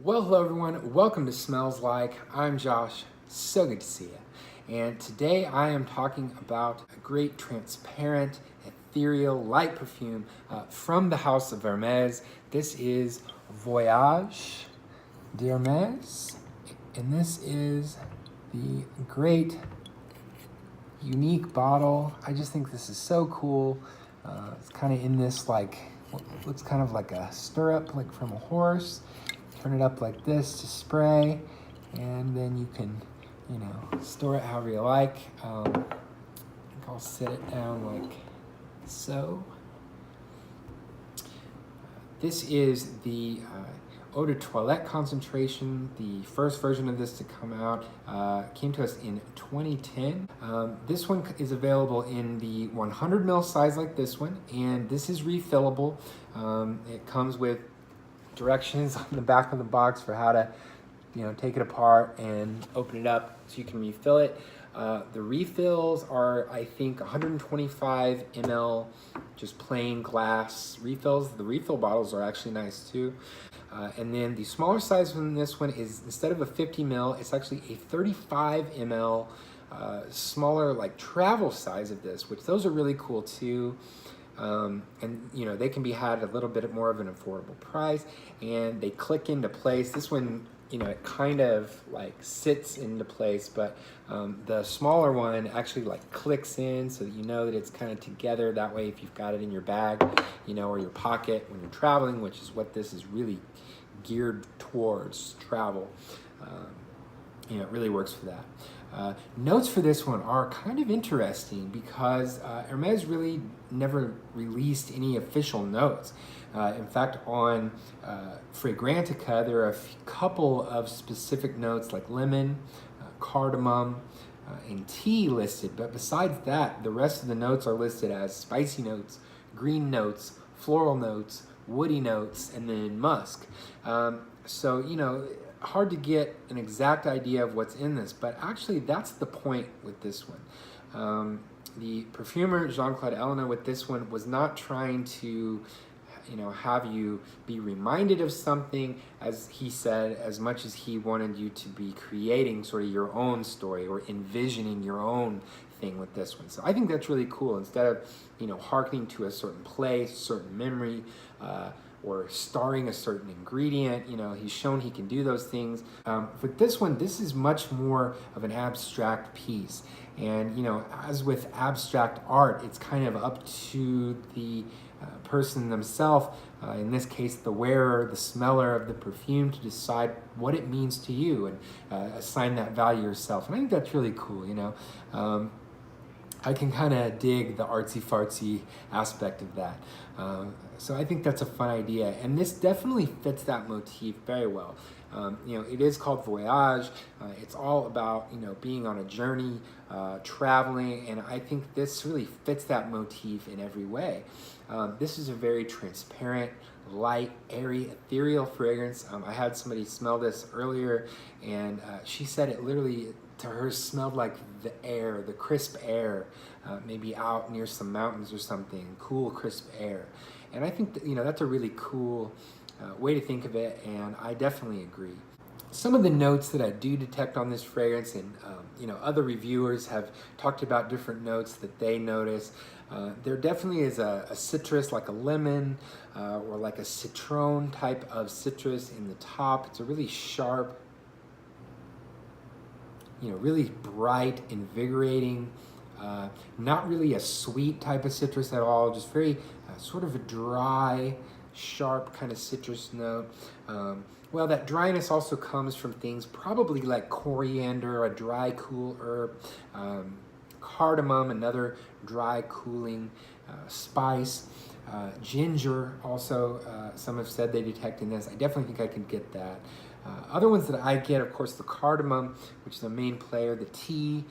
Well, hello everyone. Welcome to Smells Like. I'm Josh. So good to see you. And today I am talking about a great transparent, ethereal, light perfume from the house of Hermes. This is Voyage de Hermes. And this is the great, unique bottle. I just think this is so cool. It's kind of in this looks kind of like a stirrup, like from a horse. Turn it up like this to spray, and then you can, store it however you like. I think I'll set it down like so. This is the eau de toilette concentration. The first version of this to come out came to us in 2010. This one is available in the 100 ml size like this one, and this is refillable. It comes with directions on the back of the box for how to take it apart and open it up so you can refill it. The refills are, I think, 125 ml just plain glass refills. The refill bottles are actually nice too. And then the smaller size from this one is, instead of a 50 ml, it's actually a 35 ml smaller like travel size of this, which those are really cool too. And they can be had at a little bit more of an affordable price, and they click into place. This one, it kind of like sits into place, but the smaller one actually like clicks in so that that it's kind of together. That way, if you've got it in your bag, or your pocket when you're traveling, which is what this is really geared towards, travel, it really works for that. Notes for this one are kind of interesting because Hermes really never released any official notes. In fact, on Fragrantica, there are a couple of specific notes like lemon, cardamom, and tea listed. But besides that, the rest of the notes are listed as spicy notes, green notes, floral notes, woody notes, and then musk. Hard to get an exact idea of what's in this, but actually that's the point with this one. The perfumer Jean Claude Ellena with this one was not trying to have you be reminded of something, as he said, as much as he wanted you to be creating sort of your own story or envisioning your own thing with this one. So I think that's really cool. Instead of hearkening to a certain place, certain memory, or starring a certain ingredient, he's shown he can do those things. With this one, this is much more of an abstract piece. And, as with abstract art, it's kind of up to the person themselves, in this case, the wearer, the smeller of the perfume, to decide what it means to you and assign that value yourself. And I think that's really cool, I can kind of dig the artsy-fartsy aspect of that. So I think that's a fun idea. And this definitely fits that motif very well. It is called Voyage. It's all about, being on a journey, traveling, and I think this really fits that motif in every way. This is a very transparent, light, airy, ethereal fragrance. I had somebody smell this earlier, and she said it literally, to her, smelled like the air, the crisp air, maybe out near some mountains or something, cool, crisp air. And I think that, that's a really cool way to think of it, and I definitely agree. Some of the notes that I do detect on this fragrance, and other reviewers have talked about different notes that they notice. There definitely is a citrus, like a lemon, or like a citron type of citrus in the top. It's a really sharp, really bright, invigorating, not really a sweet type of citrus at all, just very sort of a dry, sharp kind of citrus note. Well, that dryness also comes from things probably like coriander, a dry, cool herb, cardamom, another dry, cooling spice, ginger also, some have said they detect in this. I definitely think I can get that. Other ones that I get, of course, the cardamom, which is the main player, the tea,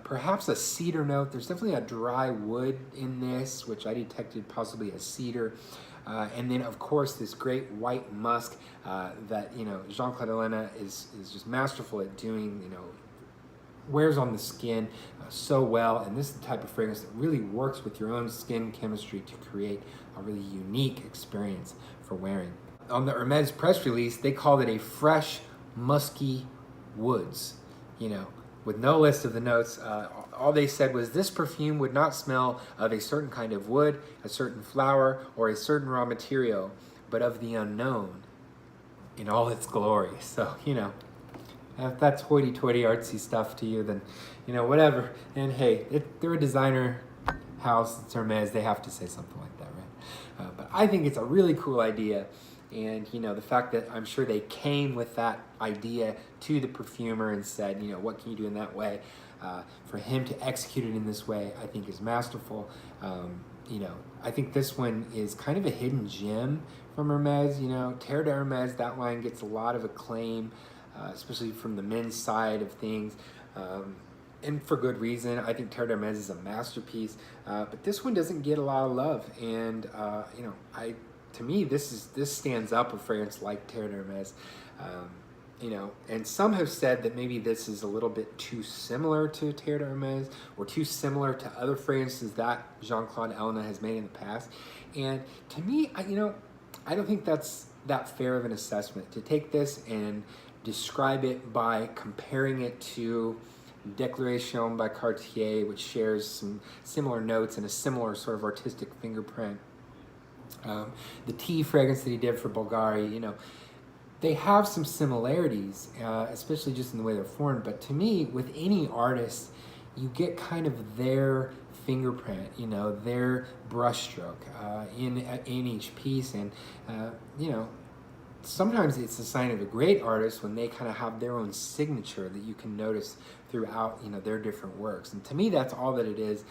perhaps a cedar note. There's definitely a dry wood in this, which I detected possibly a cedar. And then, of course, this great white musk that, Jean Claude Ellena is just masterful at doing, wears on the skin so well. And this is the type of fragrance that really works with your own skin chemistry to create a really unique experience for wearing. on the Hermes press release, they called it a fresh, musky woods, you know, with no list of the notes. All they said was this perfume would not smell of a certain kind of wood, a certain flower, or a certain raw material, but of the unknown in all its glory. So, you know, if that's hoity-toity artsy stuff to you, then, you know, whatever. And hey, they're a designer house, it's Hermes, they have to say something like that, right? But I think it's a really cool idea. And, you know, the fact that I'm sure they came with that idea to the perfumer and said, you know, what can you do in that way? For him to execute it in this way, I think is masterful. You know, I think this one is kind of a hidden gem from Hermes. You know, Terre de Hermes, that line gets a lot of acclaim, especially from the men's side of things. And for good reason. I think Terre de Hermes is a masterpiece, but this one doesn't get a lot of love. And, you know, to me, this stands up a fragrance like Terre de Hermes. You know, and some have said that maybe this is a little bit too similar to Terre de Hermes or too similar to other fragrances that Jean Claude Ellena has made in the past. And to me, you know, I don't think that's that fair of an assessment to take this and describe it by comparing it to Declaration by Cartier, which shares some similar notes and a similar sort of artistic fingerprint. The tea fragrance that he did for Bulgari, you know, they have some similarities, especially just in the way they're formed. But to me, with any artist, you get kind of their fingerprint, you know, their brushstroke in each piece. And, you know, sometimes it's a sign of a great artist when they kind of have their own signature that you can notice throughout, you know, their different works. And to me, that's all that it is.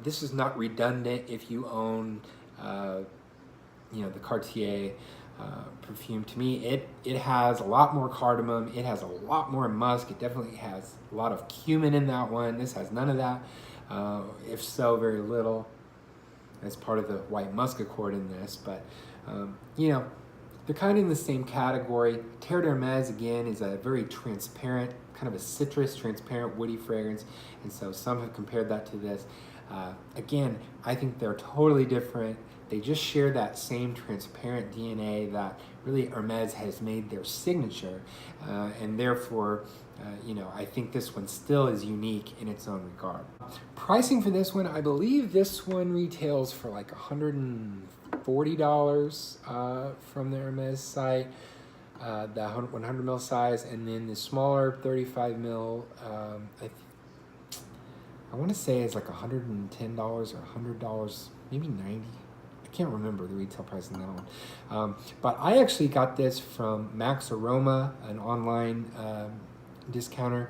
This is not redundant if you own, you know, the Cartier perfume. To me, it has a lot more cardamom, it has a lot more musk, it definitely has a lot of cumin in that one. This has none of that, if so, very little, as part of the white musk accord in this. But, you know, they're kind of in the same category. Terre de Hermes, again, is a very transparent, kind of a citrus, transparent, woody fragrance, and so some have compared that to this. Again, I think they're totally different. They just share that same transparent DNA that really Hermes has made their signature, and therefore, you know, I think this one still is unique in its own regard. Pricing for this one, I believe this one retails for like $140 from the Hermes site, the 100 ml size, and then the smaller 35 ml, I want to say it's like $110 or $100, maybe $90. I can't remember the retail price on that one. But I actually got this from Max Aroma, an online discounter,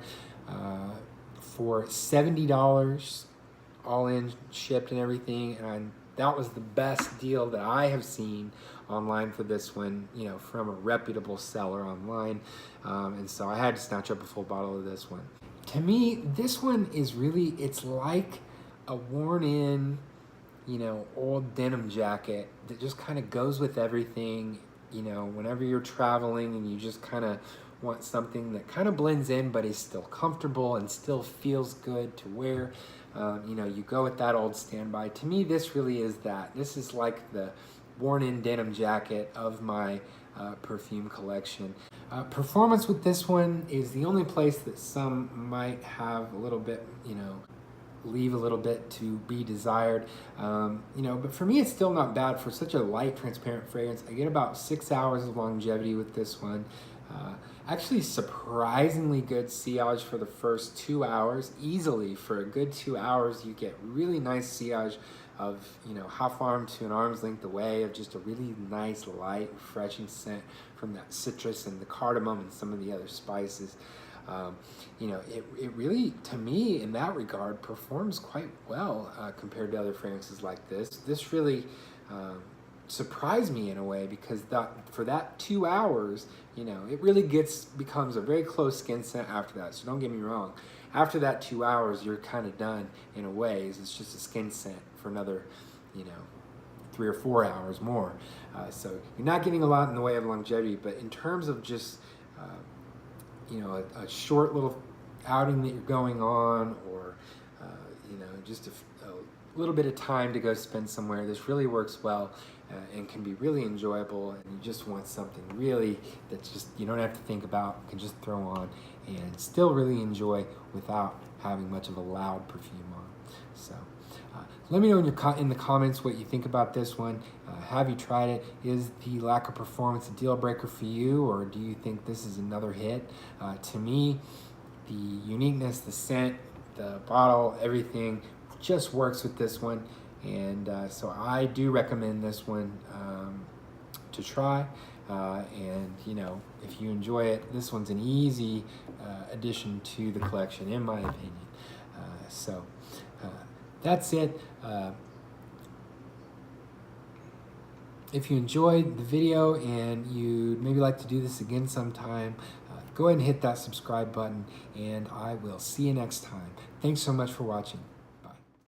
for $70, all in, shipped and everything. And that was the best deal that I have seen online for this one, you know, from a reputable seller online. And so I had to snatch up a full bottle of this one. To me, this one is really, it's like a worn-in, you know, old denim jacket that just kind of goes with everything, you know, whenever you're traveling and you just kind of want something that kind of blends in but is still comfortable and still feels good to wear. You know, you go with that old standby. To me, this really is that. This is like the worn-in denim jacket of my perfume collection. Performance with this one is the only place that some might have a little bit, you know, leave a little bit to be desired. You know, but for me, it's still not bad for such a light, transparent fragrance. I get about 6 hours of longevity with this one. Actually, surprisingly good sillage for the first 2 hours. Easily, for a good 2 hours, you get really nice sillage of, you know, half arm to an arm's length away of just a really nice, light, refreshing scent from that citrus and the cardamom and some of the other spices. You know, it really, to me, in that regard, performs quite well compared to other fragrances like this. This really surprised me in a way, because for that 2 hours, you know, it really becomes a very close skin scent after that. So don't get me wrong. After that 2 hours, you're kind of done in a way. It's just a skin scent for another, you know, 3 or 4 hours more. So you're not getting a lot in the way of longevity, but in terms of just, you know, a short little outing that you're going on, or, you know, just a little bit of time to go spend somewhere, this really works well and can be really enjoyable, and you just want something really that's just, you don't have to think about, you can just throw on and still really enjoy without having much of a loud perfume on. So let me know in the comments what you think about this one. Have you tried it? Is the lack of performance a deal breaker for you, or do you think this is another hit? To me, the uniqueness, the scent, the bottle, everything just works with this one, and so I do recommend this one to try. And you know, if you enjoy it, this one's an easy addition to the collection, in my opinion. So that's it. If you enjoyed the video and you'd maybe like to do this again sometime, go ahead and hit that subscribe button, and I will see you next time. Thanks so much for watching.